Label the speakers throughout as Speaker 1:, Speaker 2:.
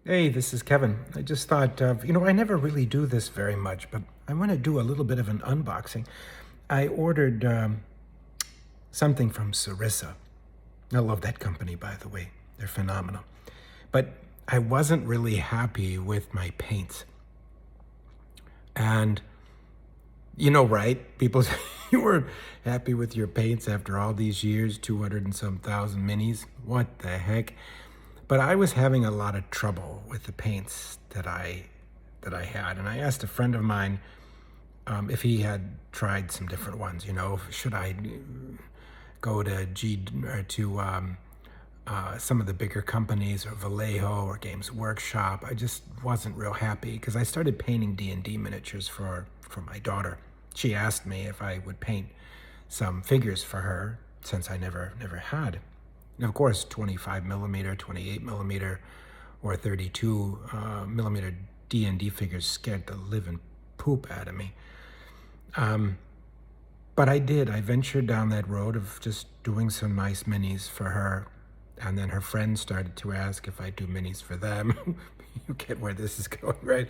Speaker 1: Hey, this is Kevin. I just thought of, I never really do this very much, but I want to do a little bit of an unboxing. I ordered something from Sarissa. I love that company, by the way. They're phenomenal. But I wasn't really happy with my paints. And right? People say you weren't happy with your paints after all these years, 200 and some thousand minis. What the heck? But I was having a lot of trouble with the paints that I had, and I asked a friend of mine if he had tried some different ones. Should I go to some of the bigger companies, or Vallejo, or Games Workshop? I just wasn't real happy because I started painting D&D miniatures for my daughter. She asked me if I would paint some figures for her since I never had. And of course, 25 millimeter, 28 millimeter, or 32 millimeter D&D figures scared the living poop out of me. But I did. I ventured down that road of just doing some nice minis for her. And then her friends started to ask if I do minis for them. You get where this is going, right?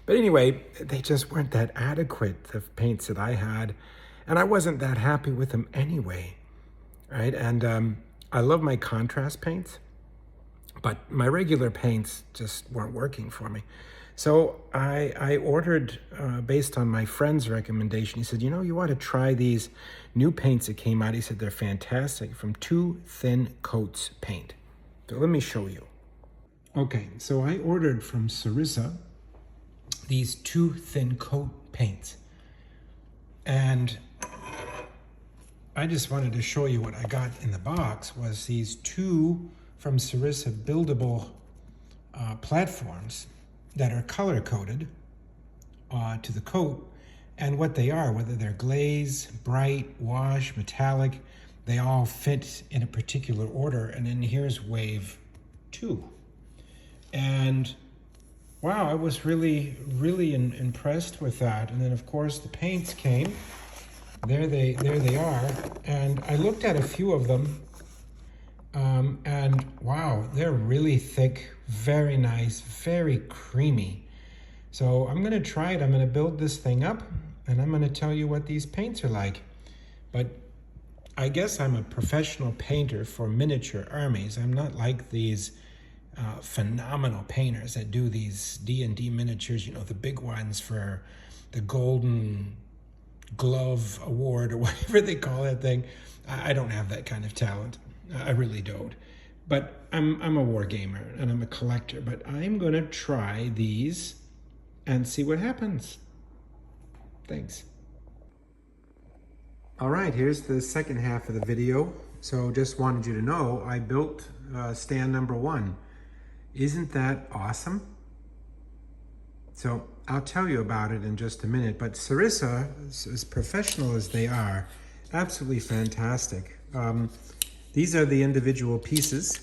Speaker 1: But anyway, they just weren't that adequate, the paints that I had. And I wasn't that happy with them anyway, right? And I love my contrast paints, but my regular paints just weren't working for me. So I ordered, based on my friend's recommendation. He said, you ought to try these new paints that came out. He said they're fantastic, from Two Thin Coats Paint. So let me show you. Okay, so I ordered from Sarissa these Two Thin Coat paints. And I just wanted to show you what I got in the box was these two from Sarissa buildable platforms that are color coded to the coat, and what they are, whether they're glaze, bright, wash, metallic, they all fit in a particular order. And then here's wave 2. And wow, I was really impressed with that. And then of course the paints came. There they are. And I looked at a few of them, and wow, they're really thick, very nice, very creamy. So I'm gonna try it. I'm gonna build this thing up, and I'm gonna tell you what these paints are like. But I guess I'm a professional painter for miniature armies. I'm not like these phenomenal painters that do these D&D miniatures, the big ones for the Golden Glove Award or whatever they call that thing. I don't have that kind of talent. I really don't. But I'm a war gamer and I'm a collector. But I'm gonna try these and see what happens. Thanks. All right, here's the second half of the video. So just wanted you to know I built stand number 1. Isn't that awesome? So I'll tell you about it in just a minute, but Sarissa, as professional as they are, absolutely fantastic. These are the individual pieces.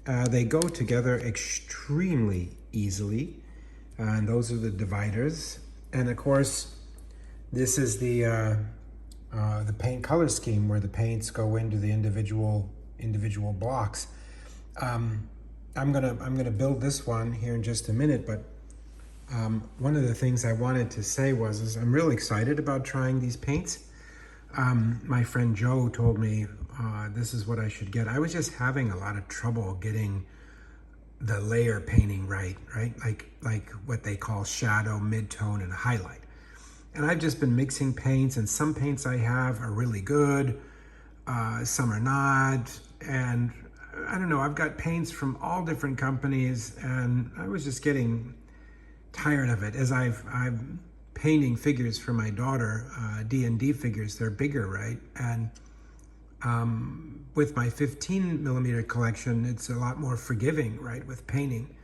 Speaker 1: They go together extremely easily, and those are the dividers. And of course, this is the paint color scheme where the paints go into the individual blocks. I'm gonna build this one here in just a minute, but one of the things I wanted to say is I'm really excited about trying these paints. My friend Joe told me this is what I should get. I was just having a lot of trouble getting the layer painting right? Like what they call shadow, mid-tone, and highlight. And I've just been mixing paints, and some paints I have are really good, some are not, and I don't know, I've got paints from all different companies, and I was just getting tired of it. As I'm painting figures for my daughter, D&D figures, they're bigger, right? And with my 15 millimeter collection, it's a lot more forgiving, right, with painting.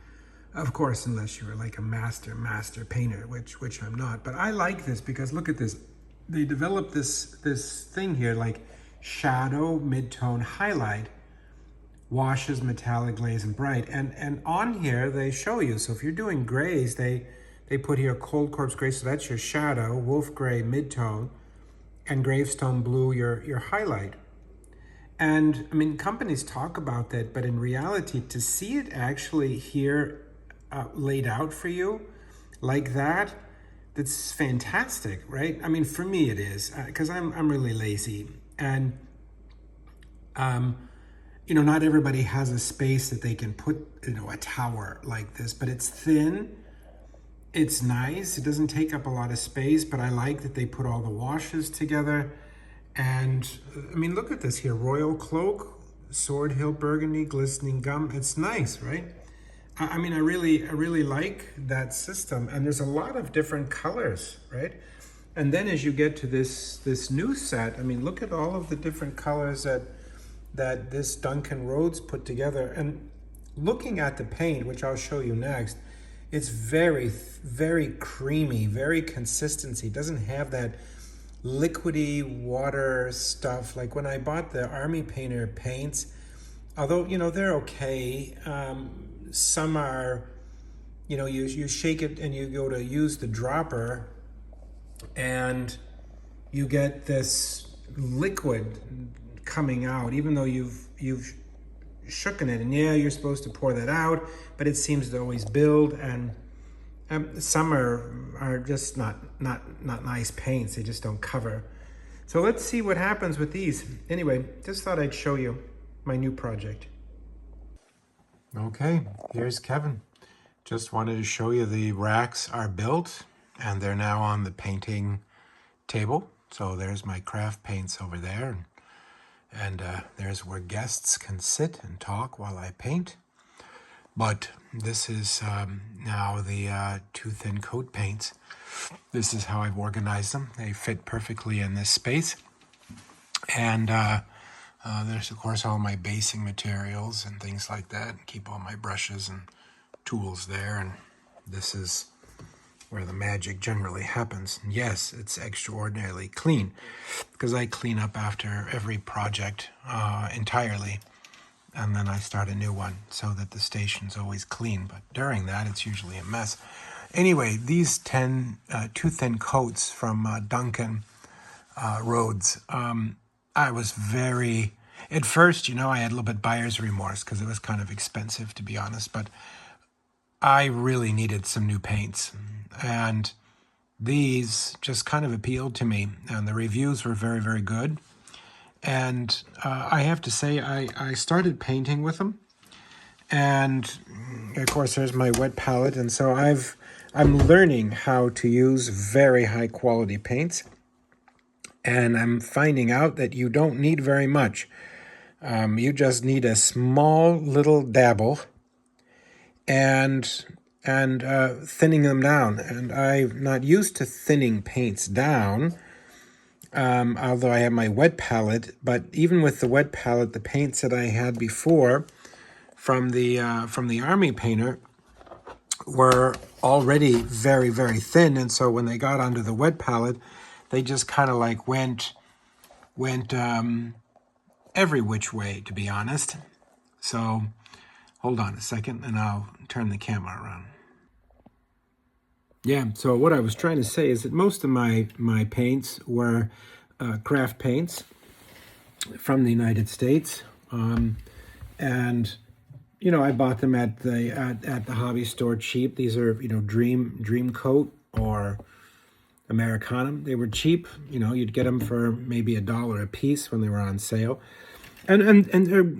Speaker 1: Of course, unless you're like a master painter, which I'm not. But I like this because look at this. They developed this thing here, like shadow, mid-tone, highlight, washes, metallic, glaze, and bright. And on here, they show you. So if you're doing grays, they put here Cold Corpse Gray, so that's your shadow, Wolf Gray, mid-tone, and Gravestone Blue, your highlight. And I mean, companies talk about that, but in reality, to see it actually here laid out for you like that, that's fantastic, right? I mean, for me it is, because I'm really lazy, and not everybody has a space that they can put, a tower like this, but it's thin. It's nice. It doesn't take up a lot of space, but I like that they put all the washes together. And I mean, look at this here. Royal Cloak, Sword Hill Burgundy, Glistening Gum. It's nice, right? I mean, I really like that system. And there's a lot of different colors, right? And then as you get to this new set, I mean, look at all of the different colors that this Duncan Rhodes put together. And looking at the paint, which I'll show you next, it's very, very creamy, very consistency. It doesn't have that liquidy water stuff. Like when I bought the Army Painter paints, although, they're okay, some are, you shake it and you go to use the dropper and you get this liquid coming out, even though you've shooken it, and yeah, you're supposed to pour that out, but it seems to always build. And some are just not nice paints. They just don't cover. So let's see what happens with these. Anyway, just thought I'd show you my new project. Okay, here's Kevin. Just wanted to show you the racks are built and they're now on the painting table. So there's my craft paints over there. And there's where guests can sit and talk while I paint. But this is now the two thin coat paints. This is how I've organized them. They fit perfectly in this space. And there's, of course, all my basing materials and things like that. Keep all my brushes and tools there. And this is where the magic generally happens. And yes, it's extraordinarily clean because I clean up after every project entirely, and then I start a new one so that the station's always clean. But during that, it's usually a mess. Anyway, these two thin coats from Duncan Rhodes, I was very, at first, I had a little bit buyer's remorse because it was kind of expensive, to be honest, but I really needed some new paints. And these just kind of appealed to me, and the reviews were very, very good. And I have to say, I started painting with them. And of course, there's my wet palette. And so I'm learning how to use very high quality paints. And I'm finding out that you don't need very much. You just need a small little dabble and thinning them down. And I'm not used to thinning paints down, although I have my wet palette. But even with the wet palette, the paints that I had before from the Army Painter were already very, very thin. And so when they got onto the wet palette, they just kind of like went every which way, to be honest. So hold on a second and I'll turn the camera around. Yeah, so what I was trying to say is that most of my paints were craft paints from the United States. And, I bought them at the hobby store cheap. These are, Dream Coat or Americanum. They were cheap. You'd get them for maybe $1 a piece when they were on sale. And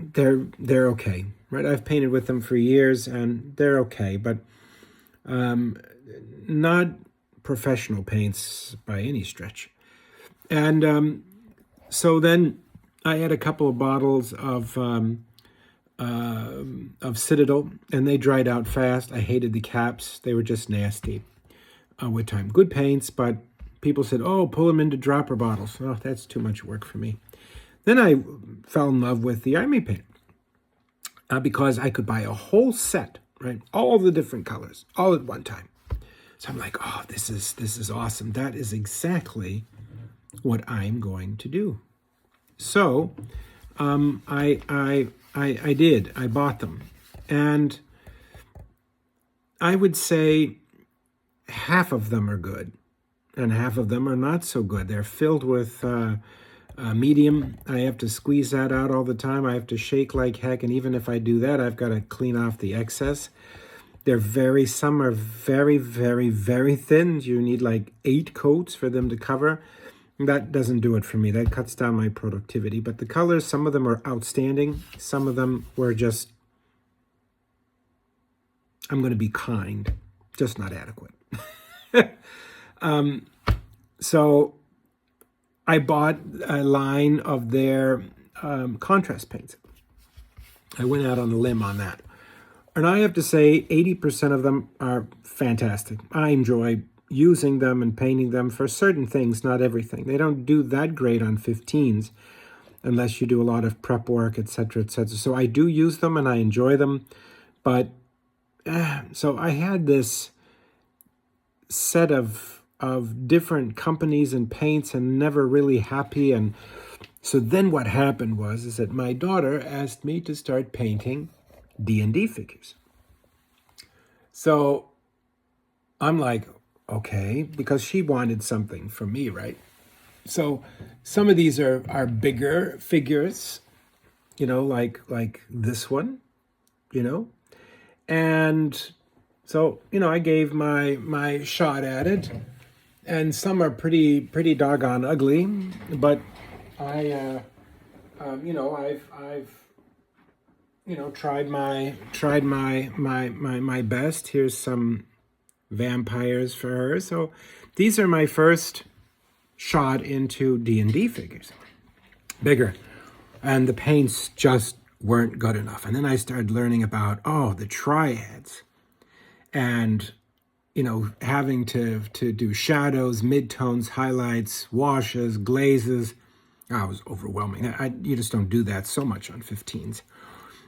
Speaker 1: they're okay, right? I've painted with them for years and they're okay, but not professional paints by any stretch. And so then I had a couple of bottles of Citadel, and they dried out fast. I hated the caps. They were just nasty with time. Good paints, but people said, oh, pull them into dropper bottles. Oh, that's too much work for me. Then I fell in love with the Army Painter because I could buy a whole set, right? All the different colors, all at one time. So I'm like, oh, this is awesome. That is exactly what I'm going to do. So I did. I bought them. And I would say half of them are good and half of them are not so good. They're filled with medium. I have to squeeze that out all the time. I have to shake like heck. And even if I do that, I've got to clean off the excess. Some are very, very, very thin. You need like 8 coats for them to cover. That doesn't do it for me. That cuts down my productivity. But the colors, some of them are outstanding. Some of them were just, I'm going to be kind, just not adequate. So I bought a line of their contrast paints. I went out on a limb on that. And I have to say 80% of them are fantastic. I enjoy using them and painting them for certain things, not everything. They don't do that great on 15s unless you do a lot of prep work, etc., etc. So I do use them and I enjoy them. But so I had this set of different companies and paints and never really happy. And so then what happened is that my daughter asked me to start painting D&D figures. So I'm like, okay, because she wanted something from me, right? So some of these are bigger figures, like this one, and so, I gave my shot at it, and some are pretty doggone ugly, but I've tried my best. Here's some vampires for her. So these are my first shot into D&D figures, bigger, and the paints just weren't good enough. And then I started learning about the triads, and having to do shadows, midtones, highlights, washes, glazes. It was overwhelming. You just don't do that so much on 15s.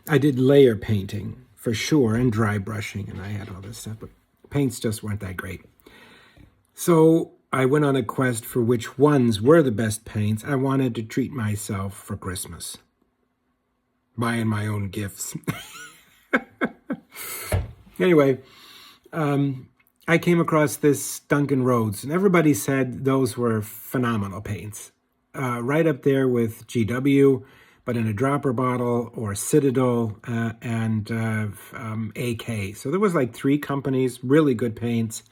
Speaker 1: I did layer painting for sure and dry brushing, and I had all this stuff, but paints just weren't that great. So I went on a quest for which ones were the best paints. I wanted to treat myself for Christmas, buying my own gifts. Anyway, I came across this Duncan Rhodes, and everybody said those were phenomenal paints. Right up there with GW, but in a dropper bottle, or Citadel, and AK. So there was like 3 companies, really good paints.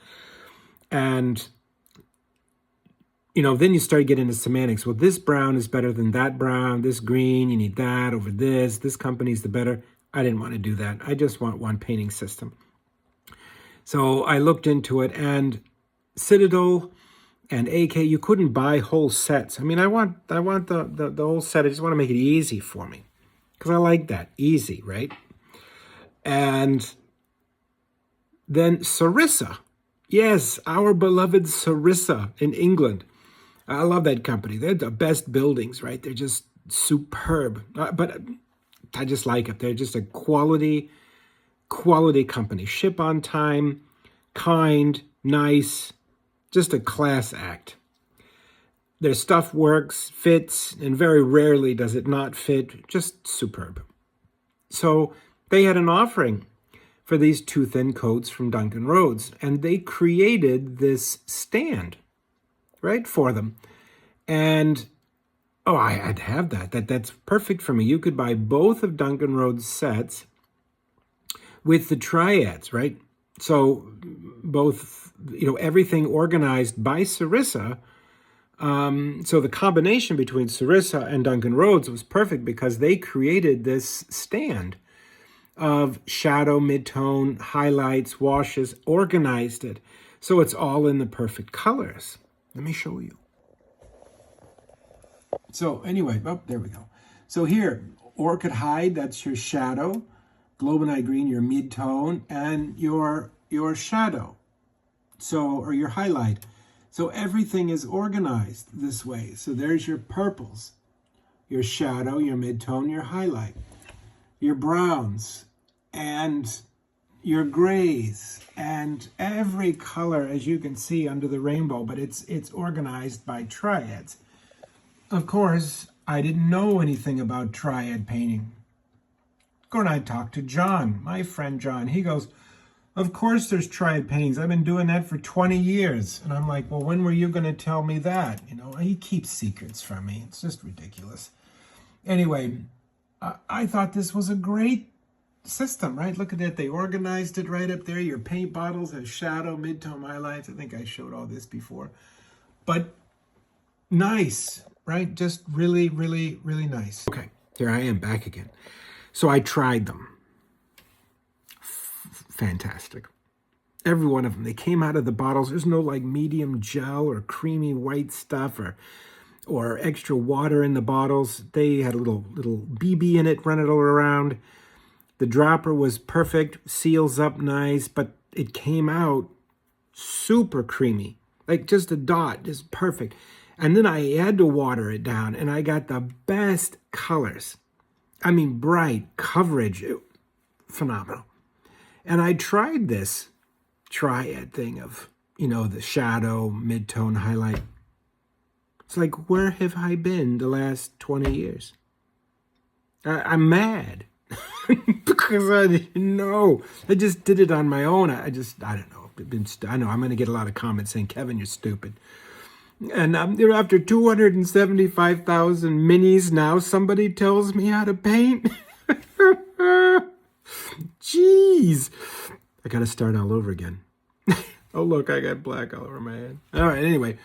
Speaker 1: And, then you start getting into semantics. Well, this brown is better than that brown. This green, you need that over this. This company's the better. I didn't want to do that. I just want one painting system. So I looked into it, and Citadel and AK, you couldn't buy whole sets. I mean, I want the whole set. I just want to make it easy for me, because I like that. Easy, right? And then Sarissa. Yes, our beloved Sarissa in England. I love that company. They're the best buildings, right? They're just superb. But I just like it. They're just a quality company. Ship on time, kind, nice, just a class act. Their stuff works, fits, and very rarely does it not fit. Just superb. So they had an offering for these 2 thin coats from Duncan Rhodes, and they created this stand, right, for them. And I'd have that. That's perfect for me. You could buy both of Duncan Rhodes' sets with the triads, right? So both, everything organized by Sarissa. So the combination between Sarissa and Duncan Rhodes was perfect, because they created this stand of shadow, midtone, highlights, washes, organized it. So it's all in the perfect colors. Let me show you. So anyway, there we go. So here, Orchid Hide, that's your shadow. Globinite Green, your mid-tone, and your shadow, or your highlight. So everything is organized this way. So there's your purples, your shadow, your mid-tone, your highlight, your browns, and your grays, and every color, as you can see, under the rainbow, but it's organized by triads. Of course, I didn't know anything about triad painting. Go and I talked to John, my friend John. He goes, of course there's triad paintings. I've been doing that for 20 years. And I'm like, well, when were you going to tell me that? He keeps secrets from me. It's just ridiculous. Anyway, I thought this was a great system, right? Look at that. They organized it right up there. Your paint bottles have shadow, mid-tone highlights. I think I showed all this before. But nice, right? Just really, really, really nice. Okay, here I am back again. So I tried them. Fantastic. Every one of them. They came out of the bottles. There's no like medium gel or creamy white stuff or extra water in the bottles. They had a little BB in it, run it all around. The dropper was perfect, seals up nice, but it came out super creamy, like just a dot, just perfect. And then I had to water it down, and I got the best colors. I mean, bright, coverage, phenomenal. And I tried this triad thing of, the shadow, mid-tone, highlight. It's like, where have I been the last 20 years? I'm mad because I didn't know. I just did it on my own. I don't know. I know I'm going to get a lot of comments saying, Kevin, you're stupid. And after 275,000 minis now, somebody tells me how to paint. Jeez. I got to start all over again. Oh, look, I got black all over my head. All right, anyway.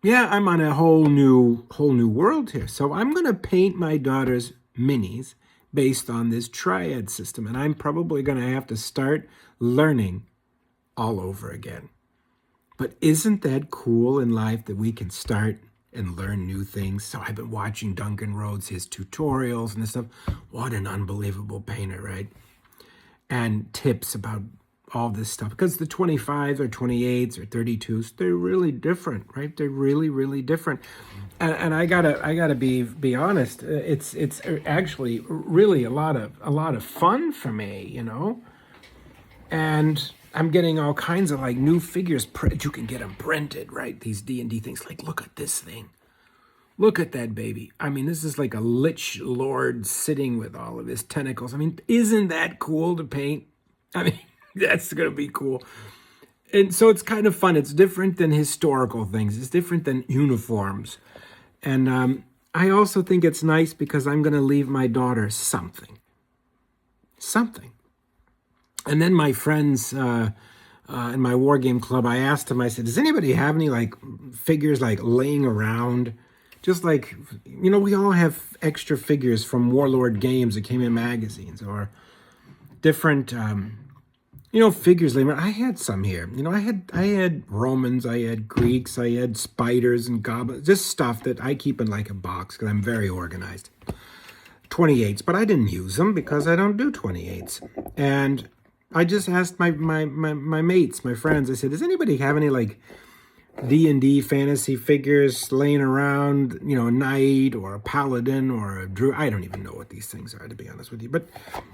Speaker 1: Yeah, I'm on a whole new world here. So I'm going to paint my daughter's minis based on this triad system. And I'm probably going to have to start learning all over again. But isn't that cool in life that we can start and learn new things? So I've been watching Duncan Rhodes, his tutorials and this stuff. What an unbelievable painter, right? And tips about all this stuff. Because the 25s or 28s or 32s, they're really different, right? They're really, really different. And I gotta be honest. It's actually really a lot of fun for me, And I'm getting all kinds of like new figures. You can get them printed, right? These D&D things. Like, look at this thing. Look at that baby. I mean, this is like a lich lord sitting with all of his tentacles. I mean, isn't that cool to paint? I mean, that's going to be cool. And so it's kind of fun. It's different than historical things. It's different than uniforms. And I also think it's nice because I'm going to leave my daughter something. Something. And then my friends in my war game club, I asked them, I said, does anybody have any like figures like laying around? Just like, we all have extra figures from Warlord games that came in magazines or different, figures laying around. I had some here. I had Romans, I had Greeks, I had spiders and goblins, just stuff that I keep in like a box because I'm very organized. 28s, but I didn't use them because I don't do 28s. And I just asked my mates, my friends, I said, does anybody have any like D&D fantasy figures laying around, a knight or a paladin or a druid? I don't even know what these things are, to be honest with you, but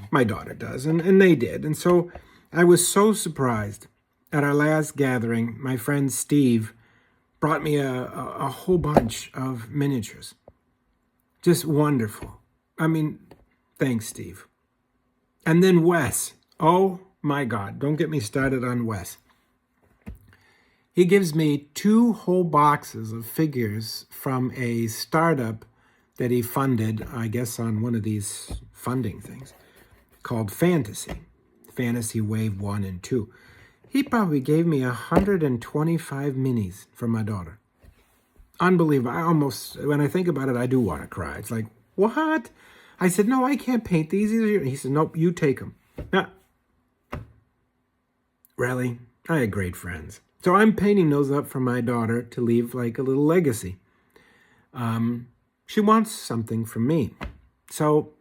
Speaker 1: my daughter does, and they did. And so I was so surprised at our last gathering. My friend Steve brought me a whole bunch of miniatures. Just wonderful. I mean, thanks, Steve. And then Wes. Oh my God, don't get me started on Wes. He gives me 2 whole boxes of figures from a startup that he funded, I guess on one of these funding things, called Fantasy Wave 1 and 2. He probably gave me 125 minis for my daughter. Unbelievable. When I think about it, I do want to cry. It's like, what? I said, no, I can't paint these. He said, nope, you take them. Now, really? I had great friends. So I'm painting those up for my daughter to leave like a little legacy. She wants something from me. So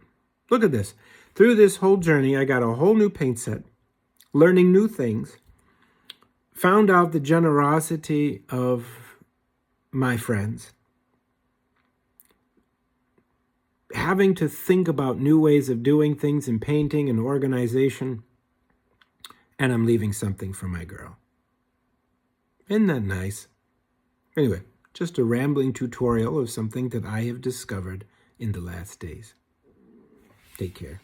Speaker 1: look at this. Through this whole journey, I got a whole new paint set, learning new things, found out the generosity of my friends, having to think about new ways of doing things in painting and organization, and I'm leaving something for my girl. Isn't that nice? Anyway, just a rambling tutorial of something that I have discovered in the last days. Take care.